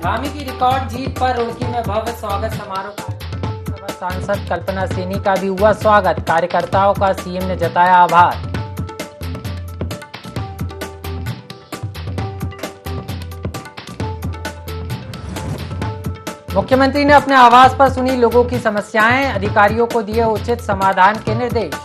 धामी की रिकॉर्ड जीत पर रुड़की में भव्य स्वागत समारोह का सांसद कल्पना सैनी का भी हुआ स्वागत। कार्यकर्ताओं का सीएम ने जताया आभार। मुख्यमंत्री ने अपने आवास पर सुनी लोगों की समस्याएं, अधिकारियों को दिए उचित समाधान के निर्देश।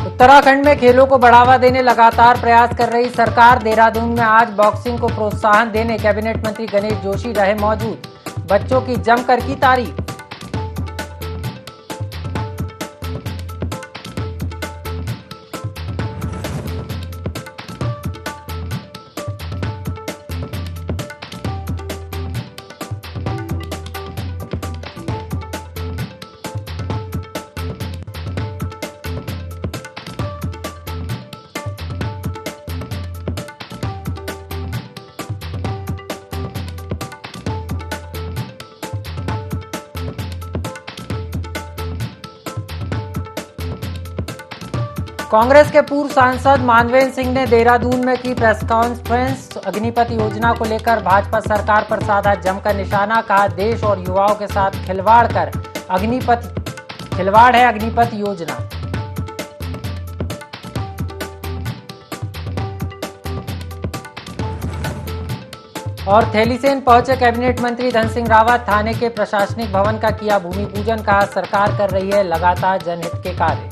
उत्तराखंड में खेलों को बढ़ावा देने लगातार प्रयास कर रही सरकार। देहरादून में आज बॉक्सिंग को प्रोत्साहन देने कैबिनेट मंत्री गणेश जोशी रहे मौजूद। बच्चों की जमकर की तारीफ। कांग्रेस के पूर्व सांसद मानवेंद्र सिंह ने देहरादून में की प्रेस कॉन्फ्रेंस। अग्निपथ योजना को लेकर भाजपा सरकार पर साधा जमकर निशाना। कहा, देश और युवाओं के साथ खिलवाड़ है अग्निपथ योजना। और थैलीसेन पहुंचे कैबिनेट मंत्री धन सिंह रावत। थाने के प्रशासनिक भवन का किया भूमि पूजन। कहा, सरकार कर रही है लगातार जनहित के कार्य।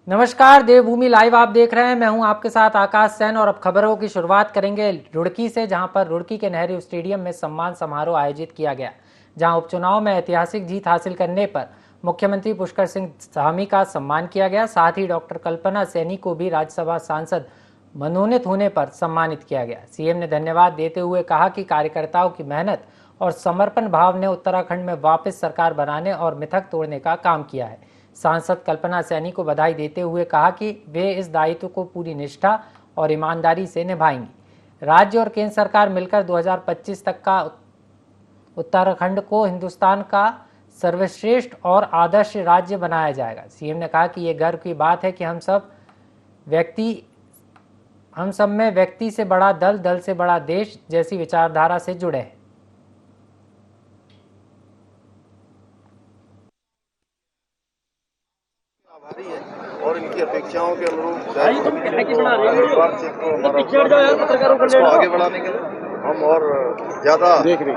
नमस्कार, देवभूमि लाइव आप देख रहे हैं। मैं हूं आपके साथ आकाश सैन और अब खबरों की शुरुआत करेंगे रुड़की से, जहां पर रुड़की के नेहरू स्टेडियम में सम्मान समारोह आयोजित किया गया, जहां उपचुनाव में ऐतिहासिक जीत हासिल करने पर मुख्यमंत्री पुष्कर सिंह धामी का सम्मान किया गया। साथ ही डॉक्टर कल्पना सैनी को भी राज्यसभा सांसद मनोनीत होने पर सम्मानित किया गया। सीएम ने धन्यवाद देते हुए कहा कि कार्यकर्ताओं की मेहनत और समर्पण भाव ने उत्तराखंड में वापस सरकार बनाने और मिथक तोड़ने का काम किया है। सांसद कल्पना सैनी को बधाई देते हुए कहा कि वे इस दायित्व को पूरी निष्ठा और ईमानदारी से निभाएंगी। राज्य और केंद्र सरकार मिलकर 2025 तक का उत्तराखंड को हिंदुस्तान का सर्वश्रेष्ठ और आदर्श राज्य बनाया जाएगा। सीएम ने कहा कि ये गर्व की बात है कि हम सब में व्यक्ति से बड़ा दल, दल से बड़ा देश जैसी विचारधारा से जुड़े हैं। और इनकी अपेक्षाओं के अनुरूप आगे बढ़ाने के लिए हम और ज्यादा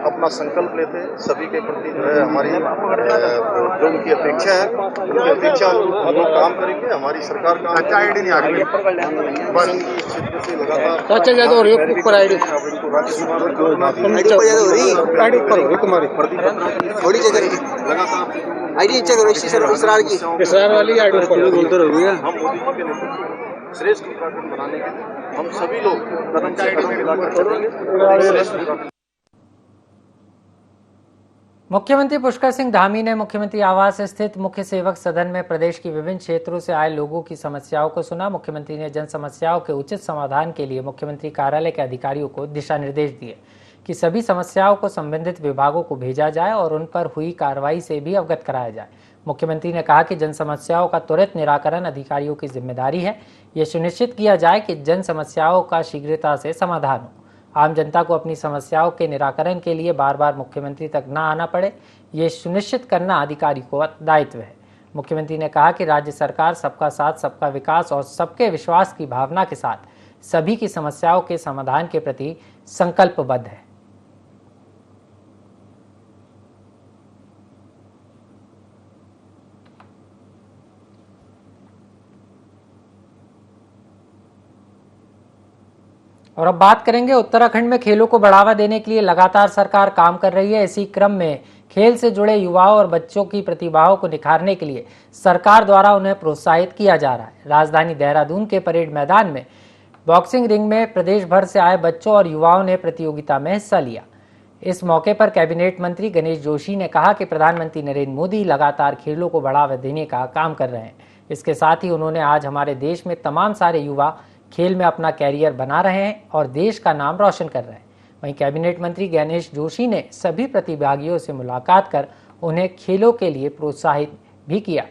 अपना संकल्प लेते हैं। सभी के प्रति जो है हमारी जो उनकी अपेक्षा है, उनकी अपेक्षा हम लोग काम करेंगे। हमारी सरकार का अच्छा आईडी नहीं आ रही बस इस क्षेत्र से लगातार हम मोदी जी के नेतृत्व श्रेष्ठ उत्तराखंड बनाने के लिए हम सभी लोग कदम से कदम मिलाकर चलेंगे। मुख्यमंत्री पुष्कर सिंह धामी ने मुख्यमंत्री आवास स्थित मुख्य सेवक सदन में प्रदेश की विभिन्न क्षेत्रों से आए लोगों की समस्याओं को सुना। मुख्यमंत्री ने जन समस्याओं के उचित समाधान के लिए मुख्यमंत्री कार्यालय के अधिकारियों को दिशा निर्देश दिए कि सभी समस्याओं को संबंधित विभागों को भेजा जाए और उन पर हुई कार्रवाई से भी अवगत कराया जाए। मुख्यमंत्री ने कहा कि जन समस्याओं का त्वरित निराकरण अधिकारियों की जिम्मेदारी है। यह सुनिश्चित किया जाए कि जन समस्याओं का शीघ्रता से समाधान हो। आम जनता को अपनी समस्याओं के निराकरण के लिए बार बार मुख्यमंत्री तक न आना पड़े, ये सुनिश्चित करना अधिकारी को दायित्व है। मुख्यमंत्री ने कहा कि राज्य सरकार सबका साथ, सबका विकास और सबके विश्वास की भावना के साथ सभी की समस्याओं के समाधान के प्रति संकल्पबद्ध है। और अब बात करेंगे उत्तराखंड में खेलों को बढ़ावा देने के लिए लगातार सरकार काम कर रही है। इसी क्रम में खेल से जुड़े युवाओं और बच्चों की प्रतिभाओं को निखारने के लिए सरकार द्वारा उन्हें प्रोत्साहित किया जा रहा है। राजधानी देहरादून के परेड मैदान में बॉक्सिंग रिंग में प्रदेश भर से आए बच्चों और युवाओं ने प्रतियोगिता में हिस्सा लिया। इस मौके पर कैबिनेट मंत्री गणेश जोशी ने कहा कि प्रधानमंत्री नरेंद्र मोदी लगातार खेलों को बढ़ावा देने का काम कर रहे हैं। इसके साथ ही उन्होंने आज हमारे देश में तमाम सारे युवा खेल में अपना कैरियर बना रहे हैं और देश का नाम रोशन कर रहे हैं। वहीं कैबिनेट मंत्री गणेश जोशी ने सभी प्रतिभागियों से मुलाकात कर उन्हें खेलों के लिए प्रोत्साहित भी किया।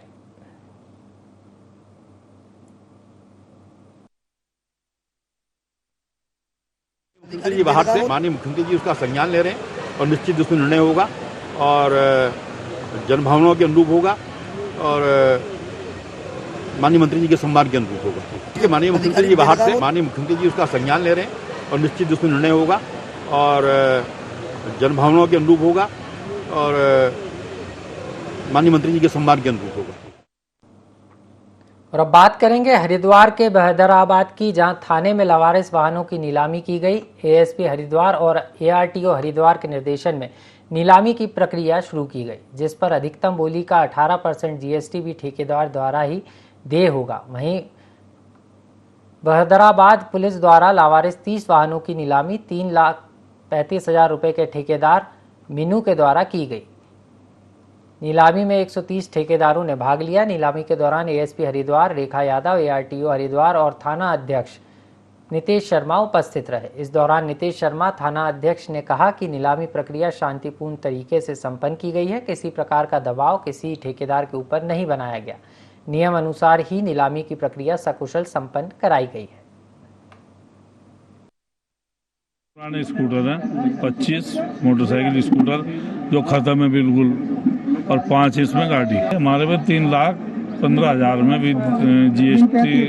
मुख्यमंत्री जी बाहर से माननीय मुख्यमंत्री जी उसका संज्ञान ले रहे हैं और निश्चित उसमें निर्णय होगा और जनभावनाओं के अनुरूप होगा और माननीय मंत्री जी के सम्मान के अनुरूप होगा। माननीय मुख्यमंत्री जी बाहर से माननीय मुख्यमंत्री जी उसका संज्ञान ले रहे हैं और निश्चित उसमें निर्णय होगा और जनभावनाओं के अनुरूप होगा और माननीय मंत्री जी के सम्मान के अनुरूप होगा। और अब बात करेंगे हरिद्वार के बहदराबाद की, जहां थाने में लावारिस वाहनों की नीलामी की गई। एएसपी हरिद्वार और एआरटीओ हरिद्वार के निर्देशन में नीलामी की प्रक्रिया शुरू की गई, जिस पर अधिकतम बोली का 18% जीएसटी भी ठेकेदार द्वारा ही देय होगा। वहीं बहदराबाद पुलिस द्वारा लावारिस 30 वाहनों की नीलामी 3,35,000 रुपये के ठेकेदार मीनू के द्वारा की गई। नीलामी में 130 ठेकेदारों ने भाग लिया। नीलामी के दौरान एएसपी हरिद्वार, रेखा यादव, एआरटीओ हरिद्वार और थाना अध्यक्ष नितेश शर्मा उपस्थित रहे। इस दौरान नितेश शर्मा थाना अध्यक्ष ने कहा कि नीलामी प्रक्रिया शांतिपूर्ण तरीके से संपन्न की गई है। किसी प्रकार का दबाव किसी ठेकेदार के ऊपर नहीं बनाया गया। नियम अनुसार ही नीलामी की प्रक्रिया सकुशल संपन्न कराई गई है। पुराने स्कूटर हैं 25 मोटरसाइकिल स्कूटर जो खत्म है बिल्कुल, और 5 इसमें गाड़ी। हमारे पे 3,15,000 में भी जीएसटी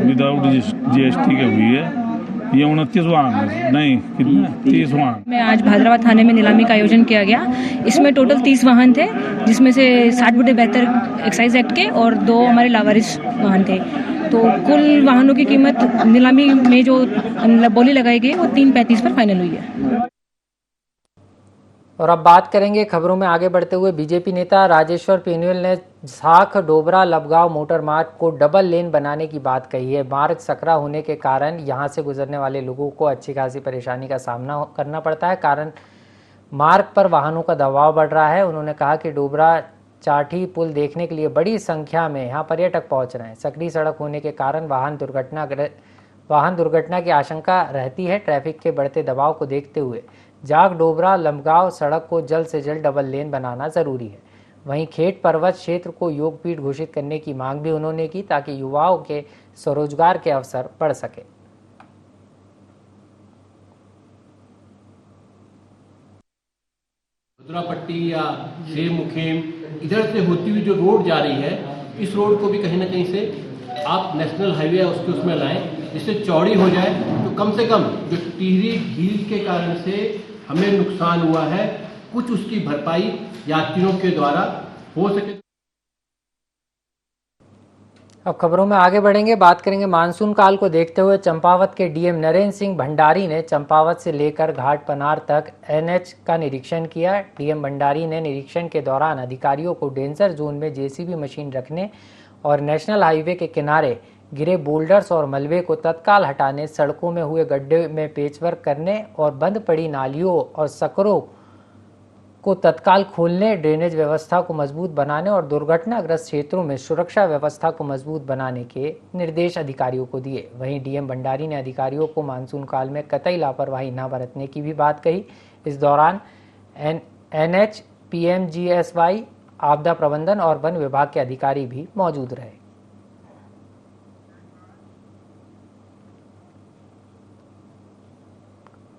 विदाउट जीएसटी के हुई है। ये 29 वाहन नहीं 30 वाहन में आज भादराबाद थाने में नीलामी का आयोजन किया गया। इसमें टोटल 30 वाहन थे, जिसमें से 60/72 एक्साइज एक्ट के और 2 हमारे लावारिस वाहन थे। तो कुल वाहनों की कीमत नीलामी में जो बोली लगाई गई वो 3,35 पर फाइनल हुई है। और अब बात करेंगे खबरों में आगे बढ़ते हुए, बीजेपी नेता राजेश्वर पेनुएल ने झाख डोबरा लबगांव मोटर मार्ग को डबल लेन बनाने की बात कही है। मार्ग सकरा होने के कारण यहां से गुजरने वाले लोगों को अच्छी खासी परेशानी का सामना करना पड़ता है, कारण मार्ग पर वाहनों का दबाव बढ़ रहा है। उन्होंने कहा कि डोबरा चाठी पुल देखने के लिए बड़ी संख्या में यहाँ पर्यटक पहुँच रहे हैं। सकरी सड़क होने के कारण वाहन दुर्घटना की आशंका रहती है। ट्रैफिक के बढ़ते दबाव को देखते हुए जाग डोबरा लंबगांव सड़क को जल्द से जल्द डबल लेन बनाना जरूरी है। वहीं खेत पर्वत क्षेत्र को योगपीठ घोषित करने की मांग भी उन्होंने की, ताकि युवाओं के स्वरोजगार के अवसर बढ़ सके। रुद्रापट्टी या शेर मुखेम इधर से होती हुई जो रोड जा रही है, इस रोड को भी कहीं ना कहीं से आप नेशनल हाईवे है उसमें लाएं, जिससे चौड़ी हो जाए। तो कम से कम जो टिहरी झील के कारण से हमें नुकसान हुआ है, कुछ उसकी भरपाई यात्रियों के द्वारा हो सके। अब खबरों में आगे बढ़ेंगे, बात करेंगे मानसून काल को देखते हुए चंपावत के डीएम नरेंद्र सिंह भंडारी ने चंपावत से लेकर घाट पनार तक एनएच का निरीक्षण किया। डीएम भंडारी ने निरीक्षण के दौरान अधिकारियों को डेंजर जोन में जेसीबी मशीन रखने और नेशनल हाईवे के किनारे गिरे बोल्डर्स और मलबे को तत्काल हटाने, सड़कों में हुए गड्ढे में पेचवर्क करने और बंद पड़ी नालियों और सकरों को तत्काल खोलने, ड्रेनेज व्यवस्था को मजबूत बनाने और दुर्घटनाग्रस्त क्षेत्रों में सुरक्षा व्यवस्था को मजबूत बनाने के निर्देश अधिकारियों को दिए। वहीं डीएम भंडारी ने अधिकारियों को मानसून काल में कतई लापरवाही न बरतने की भी बात कही। इस दौरान एनएच, पीएमजीएसवाई, आपदा प्रबंधन और वन विभाग के अधिकारी भी मौजूद रहे।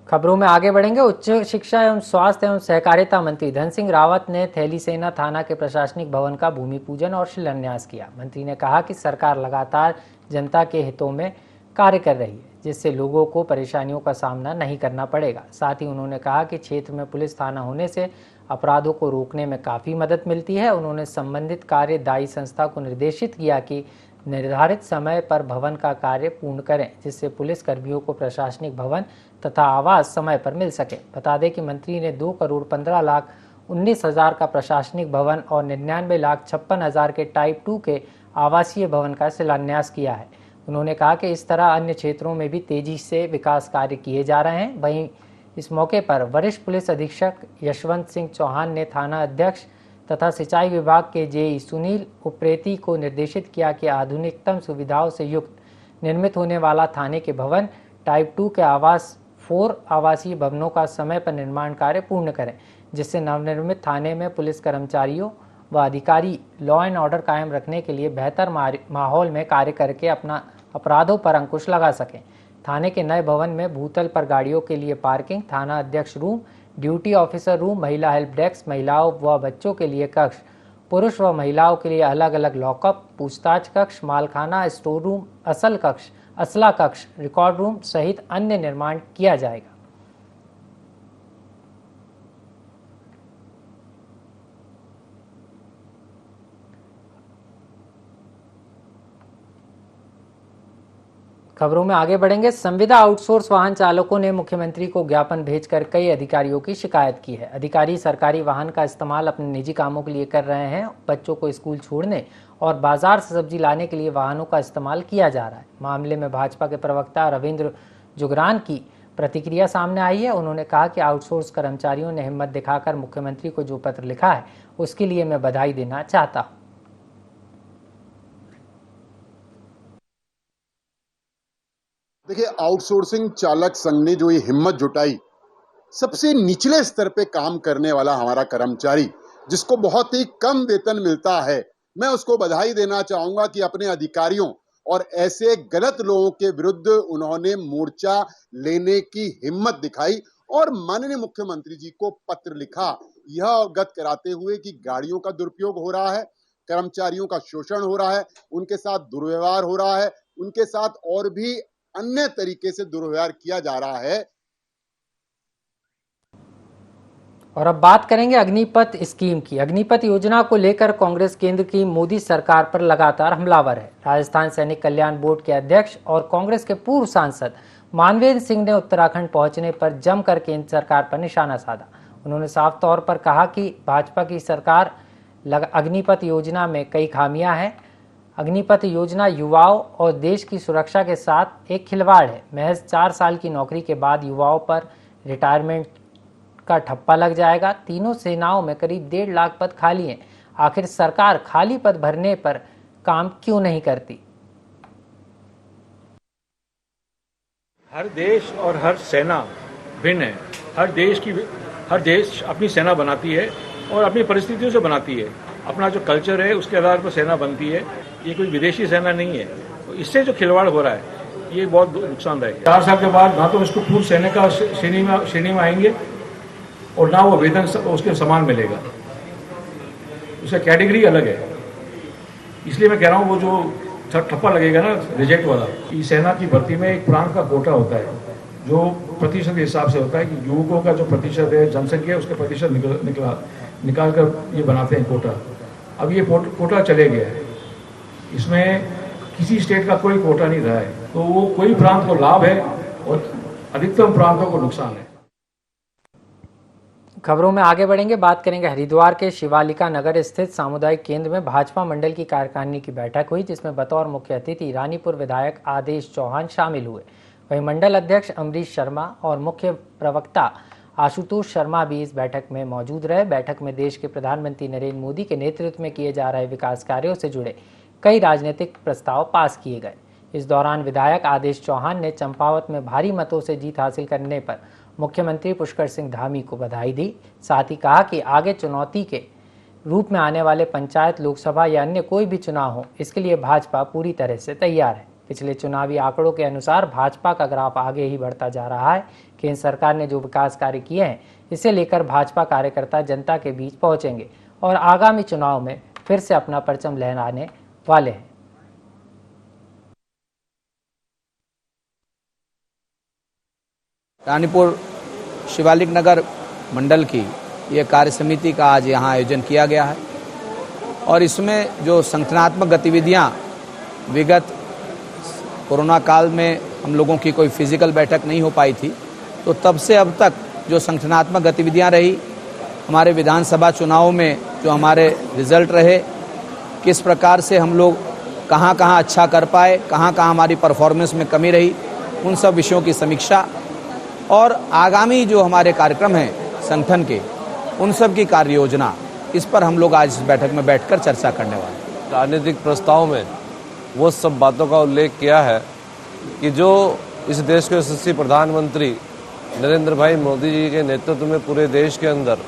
खबरों में आगे बढ़ेंगे। उच्च शिक्षा एवं स्वास्थ्य एवं सहकारिता मंत्री धन सिंह रावत ने थैलीसेना थाना के प्रशासनिक भवन का भूमि पूजन और शिलान्यास किया। मंत्री ने कहा कि सरकार लगातार जनता के हितों में कार्य कर रही है, जिससे लोगों को परेशानियों का सामना नहीं करना पड़ेगा। साथ ही उन्होंने कहा कि क्षेत्र में पुलिस थाना होने से अपराधों को रोकने में काफ़ी मदद मिलती है। उन्होंने संबंधित कार्यदायी संस्था को निर्देशित किया कि निर्धारित समय पर भवन का कार्य पूर्ण करें, जिससे पुलिस कर्मियों को प्रशासनिक भवन तथा आवास समय पर मिल सके। बता दें कि मंत्री ने 2,15,19,000 का प्रशासनिक भवन और 99,56,000 के टाइप 2 के आवासीय भवन का शिलान्यास किया है। उन्होंने कहा कि इस तरह अन्य क्षेत्रों में भी तेजी से विकास कार्य किए जा रहे हैं। वहीं इस मौके पर वरिष्ठ पुलिस अधीक्षक यशवंत सिंह चौहान ने थाना अध्यक्ष तथा सिंचाई विभाग के जेई सुनील उप्रेती को निर्देशित किया कि आधुनिकतम सुविधाओं से युक्त निर्मित होने वाला थाने के भवन, टाइप 2 के आवास 4 आवासीय भवनों का समय पर निर्माण कार्य पूर्ण करें, जिससे नवनिर्मित थाने में पुलिस कर्मचारियों व अधिकारी लॉ एंड ऑर्डर कायम रखने के लिए बेहतर माहौल में कार्य करके अपना अपराधों पर अंकुश लगा सकें। थाने के नए भवन में भूतल पर गाड़ियों के लिए पार्किंग, थाना अध्यक्ष रूम, ड्यूटी ऑफिसर रूम, महिला हेल्प डेस्क, महिलाओं व बच्चों के लिए कक्ष, पुरुष व महिलाओं के लिए अलग अलग लॉकअप, पूछताछ कक्ष, मालखाना, स्टोर रूम, असल कक्ष, असला कक्ष, रिकॉर्ड रूम सहित अन्य निर्माण किया जाएगा। खबरों में आगे बढ़ेंगे। संविदा आउटसोर्स वाहन चालकों ने मुख्यमंत्री को ज्ञापन भेजकर कई अधिकारियों की शिकायत की है। अधिकारी सरकारी वाहन का इस्तेमाल अपने निजी कामों के लिए कर रहे हैं। बच्चों को स्कूल छोड़ने और बाजार से सब्जी लाने के लिए वाहनों का इस्तेमाल किया जा रहा है। मामले में भाजपा के प्रवक्ता रविंद्र जुगरान की प्रतिक्रिया सामने आई है। उन्होंने कहा कि आउटसोर्स कर्मचारियों ने हिम्मत दिखाकर मुख्यमंत्री को जो पत्र लिखा है उसके लिए मैं बधाई देना चाहता हूँ। देखिए, आउटसोर्सिंग चालक संघ ने जो ये हिम्मत जुटाई, सबसे निचले स्तर पे काम करने वाला हमारा कर्मचारी जिसको बहुत ही कम वेतन मिलता है, मैं उसको बधाई देना चाहूंगा कि अपने अधिकारियों और ऐसे गलत लोगों के विरुद्ध उन्होंने मोर्चा लेने की हिम्मत दिखाई और माननीय मुख्यमंत्री जी को पत्र लिखा, यह अवगत कराते हुए कि गाड़ियों का दुरुपयोग हो रहा है, कर्मचारियों का शोषण हो रहा है, उनके साथ दुर्व्यवहार हो रहा है, उनके साथ और भी अन्य तरीके से दुर्व्यवहार किया जा रहा है। और अब बात करेंगे अग्निपथ स्कीम की। अग्निपथ योजना को लेकर कांग्रेस केंद्र की मोदी सरकार पर लगातार हमलावर है। राजस्थान सैनिक कल्याण बोर्ड के अध्यक्ष और कांग्रेस के पूर्व सांसद मानवेंद्र सिंह ने उत्तराखंड पहुंचने पर जमकर केंद्र सरकार पर निशाना साधा। उन्होंने साफ तौर पर कहा कि भाजपा की सरकार अग्निपथ योजना में कई खामियां हैं। अग्निपथ योजना युवाओं और देश की सुरक्षा के साथ एक खिलवाड़ है। महज 4 साल की नौकरी के बाद युवाओं पर रिटायरमेंट का ठप्पा लग जाएगा। तीनों सेनाओं में करीब 1.5 लाख पद खाली हैं। आखिर सरकार खाली पद भरने पर काम क्यों नहीं करती? हर देश और हर सेना भिन्न है। हर देश अपनी सेना बनाती है और अपनी परिस्थितियों से बनाती है। अपना जो कल्चर है उसके आधार पर सेना बनती है। ये कोई विदेशी सेना नहीं है। तो इससे जो खिलवाड़ हो रहा है ये बहुत नुकसानदायक है। 4 साल के बाद ना तो इसको पूर्व सैनिक का श्रेणी में आएंगे और ना वो वेतन उसके समान मिलेगा। उसका कैटेगरी अलग है। इसलिए मैं कह रहा हूँ वो जो ठप्पा लगेगा ना रिजेक्ट वाला, कि सेना की भर्ती में एक प्रांत का कोटा होता है जो प्रतिशत के हिसाब से होता है कि युवकों का जो प्रतिशत है जनसंख्या उसके प्रतिशत निकाल कर ये बनाते हैं कोटा। अब ये कोटा चले गया है। इसमें किसी स्टेट का कोई कोटा नहीं रहा है, तो वो कोई प्रांत को लाभ है और अधिकतम प्रांतों को नुकसान है। खबरों में आगे बढ़ेंगे। बात करेंगे हरिद्वार के शिवालिका नगर स्थित सामुदायिक केंद्र में भाजपा मंडल की कार्यकारिणी की बैठक हुई, जिसमें बतौर मुख्य अतिथि रानीपुर विधायक आदेश चौहान शामिल हुए। वहीं मंडल अध्यक्ष अमरीश शर्मा और मुख्य प्रवक्ता आशुतोष शर्मा भी इस बैठक में मौजूद रहे। बैठक में देश के प्रधानमंत्री नरेंद्र मोदी के नेतृत्व में किए जा रहे विकास कार्यों से जुड़े कई राजनीतिक प्रस्ताव पास किए गए। इस दौरान विधायक आदेश चौहान ने चंपावत में भारी मतों से जीत हासिल करने पर मुख्यमंत्री पुष्कर सिंह धामी को बधाई दी। साथ ही कहा कि आगे चुनौती के रूप में आने वाले पंचायत, लोकसभा या अन्य कोई भी चुनाव हो, इसके लिए भाजपा पूरी तरह से तैयार है। पिछले चुनावी आंकड़ों के अनुसार भाजपा का ग्राफ आगे ही बढ़ता जा रहा है। केंद्र सरकार ने जो विकास कार्य किए हैं, इसे लेकर भाजपा कार्यकर्ता जनता के बीच पहुंचेंगे और आगामी चुनाव में फिर से अपना परचम लहराने वाले हैं। रानीपुर शिवालिक नगर मंडल की ये कार्य समिति का आज यहाँ आयोजन किया गया है और इसमें जो संगठनात्मक गतिविधियाँ विगत कोरोना काल में हम लोगों की कोई फिजिकल बैठक नहीं हो पाई थी, तो तब से अब तक जो संगठनात्मक गतिविधियाँ रही, हमारे विधानसभा चुनाव में जो हमारे रिजल्ट रहे, किस प्रकार से हम लोग कहाँ अच्छा कर पाए, कहाँ हमारी परफॉर्मेंस में कमी रही, उन सब विषयों की समीक्षा और आगामी जो हमारे कार्यक्रम हैं संगठन के, उन सब की कार्य योजना, इस पर हम लोग आज इस बैठक में बैठकर चर्चा करने वाले हैं। राजनीतिक प्रस्ताव में वो सब बातों का उल्लेख किया है कि जो इस देश के यशस्वी प्रधानमंत्री नरेंद्र भाई मोदी जी के नेतृत्व में पूरे देश के अंदर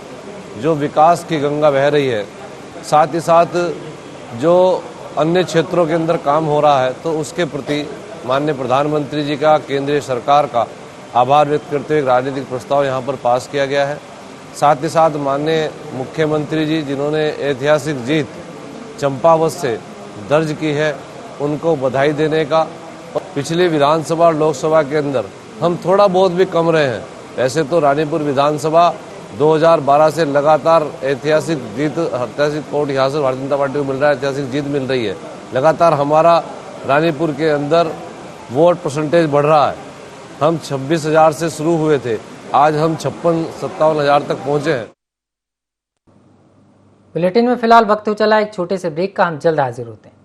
जो विकास की गंगा बह रही है, साथ ही साथ जो अन्य क्षेत्रों के अंदर काम हो रहा है, तो उसके प्रति माननीय प्रधानमंत्री जी का, केंद्रीय सरकार का आभार व्यक्त करते हुए एक राजनीतिक प्रस्ताव यहाँ पर पास किया गया है। साथ ही साथ माननीय मुख्यमंत्री जी जिन्होंने ऐतिहासिक जीत चंपावत से दर्ज की है, उनको बधाई देने का। और पिछली विधानसभा और लोकसभा के अंदर हम थोड़ा बहुत भी कम रहे हैं। वैसे तो रानीपुर विधानसभा 2012 से लगातार ऐतिहासिक जीत, ऐतिहासिक वोट यहाँ से भारतीय जनता पार्टी को मिल रहा है, ऐतिहासिक जीत मिल रही है। लगातार हमारा रानीपुर के अंदर वोट परसेंटेज बढ़ रहा है। हम 26,000 से शुरू हुए थे, आज हम 56-57 हज़ार तक पहुंचे हैं। बुलेटिन में फिलहाल वक्त हो चला एक छोटे से ब्रेक का, हम जल्द हाजिर होते हैं।